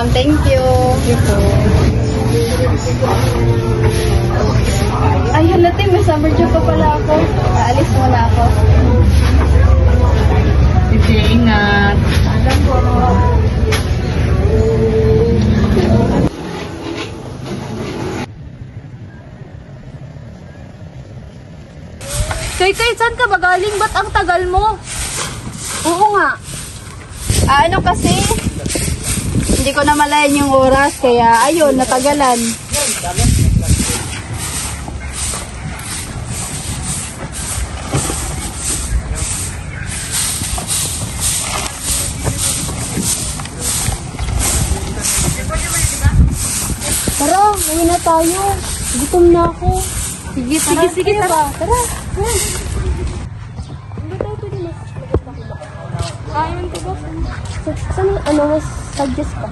welcome. Thank you. Ayun natin, may summer job pa pala ako. Aalis muna ako. Sige, ingat. Alam po. Kay, saan ka ba galing? Ba't ang tagal mo? Oo nga. Ano kasi? Hindi ko na malayan yung oras, kaya ayun, natagalan. Tara, uwi na tayo. Gutom na ako. Sige, tara. Tara. Hindi tayo pwede na. Ayaw ko ba? Saan, mas suggest ka?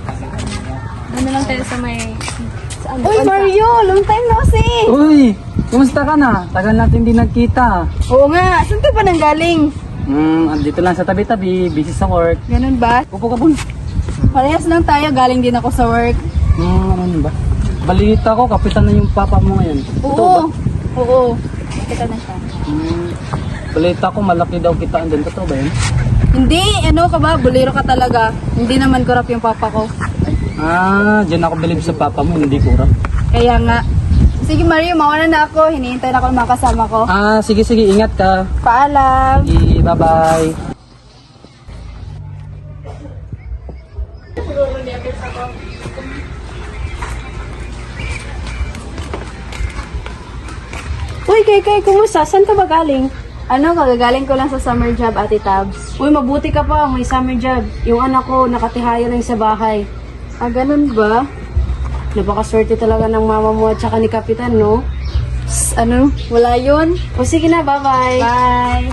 Ano lang tayo sa may... Saan? Uy, Mario! Long time no see! Uy! Kumusta ka na? Tagal natin hindi nagkita. Oo nga, saan ka ba nanggaling? Andito lang sa tabi-tabi, busy sa work. Ganun ba? Upo ka po. Parehas lang tayo, galing din ako sa work. Ano ba? Balita ko, kapitan na yung papa mo ngayon. Totoo ba? Oo. Kita na siya. Balita ko, malaki daw kitaan din. Totoo ba yun? Hindi, ano ka ba? Bolero ka talaga. Hindi naman kurap yung papa ko. Diyan ako believe sa papa mo, hindi kurap. Kaya nga. Sige Mario, mauna na ako. Hinihintay na ako ng mga kasama ko. Sige, ingat ka. Paalam. Sige, bye-bye. Uy, Kay, kumusta? Saan ka ba galing? Ano, kagagaling ko lang sa summer job, Ate Tabs. Uy, mabuti ka pa. May summer job. Yung anak ko, nakatihaya lang sa bahay. Ganun ba? Napakaswerte talaga ng mama mo at saka ni Kapitan, no? Ano? Wala yun? O sige na, bye-bye. Bye!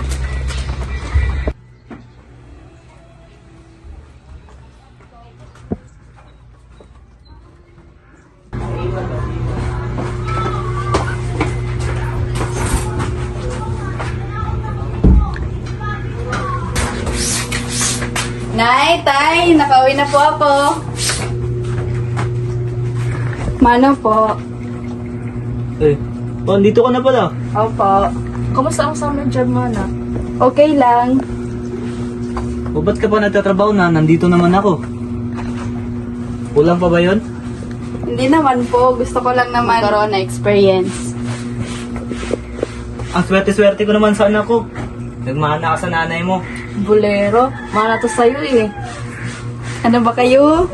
Nay, tay, nakauwi na po ako. Mano po? Dito ka na pala. Opo. Kumusta ang summer job mo, na? Okay lang. Ba't ka pa nagtatrabaho na? Nandito naman ako. Kulang pa ba yun? Hindi naman po. Gusto ko lang naman magkaroon na experience. Ang swerte-swerte ko naman sa anak ko. Nagmana ka sa nanay mo. Bolero? Mana to sa'yo eh. Ano ba kayo?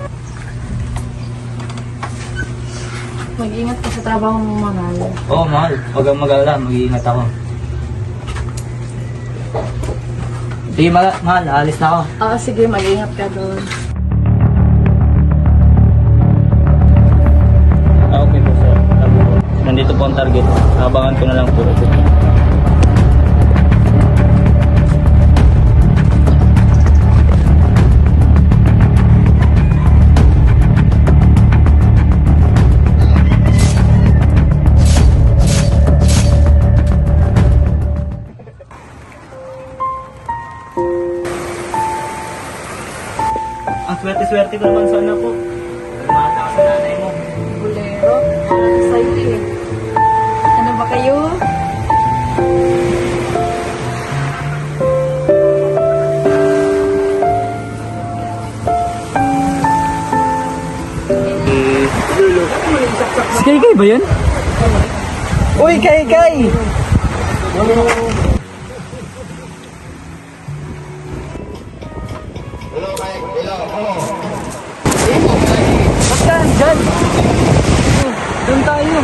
Mag-ingat ka sa trabaho mo, mahal. Oo, mahal. Huwag kang mag-alala. Mag-iingat ako. Sige, mahal. Alis na ako. Sige, mag-ingat ka doon. Okay po, sir. Nandito po ang target. Abangan ko na lang po. Ang swerte-swerte ko naman sa anak ko. Nagmana ka sa nanay mo. Bolero? Mana to sa'yo eh. Ano ba kayo? Si Kay ba yun? Uy, Kay! Ba't ka nandyan? Doon tayo.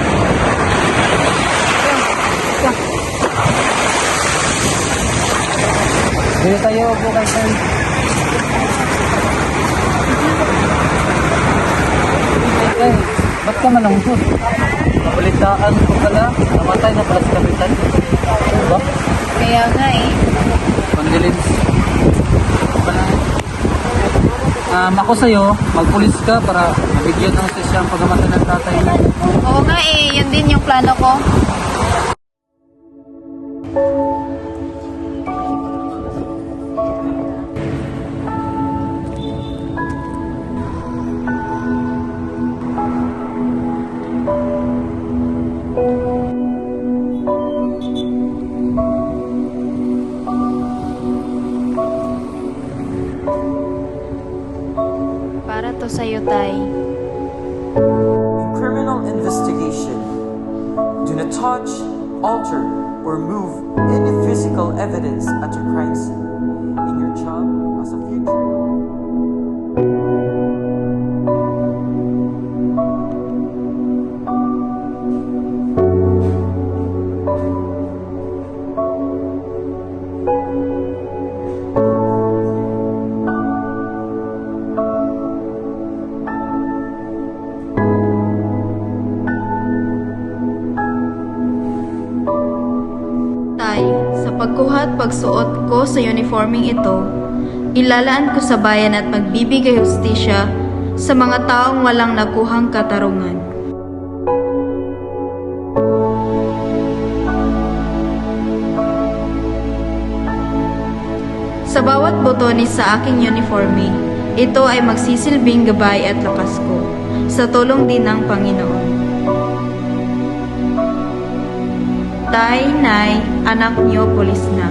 Dito tayo po kay Kay. Kay, ba't ka malungkot? Balitaan ko pala, namatay na pala si Kapitan. Ano ba? Kaya nga eh. Condolence. Ako sa'yo, magpulis ka para mabigyan ng sesya ang pagkamatay ng tatay mo. Oo nga eh. Yun din yung plano ko. touch, alter, or move any physical evidence at a crime scene in your job as a future. Tay, sa pagkuha at pagsuot ko sa uniforming ito, ilalaan ko sa bayan at magbibigay hustisya sa mga taong walang nakuhang katarungan. Sa bawat botones sa aking uniforme, ito ay magsisilbing gabay at lakas ko, sa tulong din ng Panginoon. Tay, Nay, anak niyo, pulis na.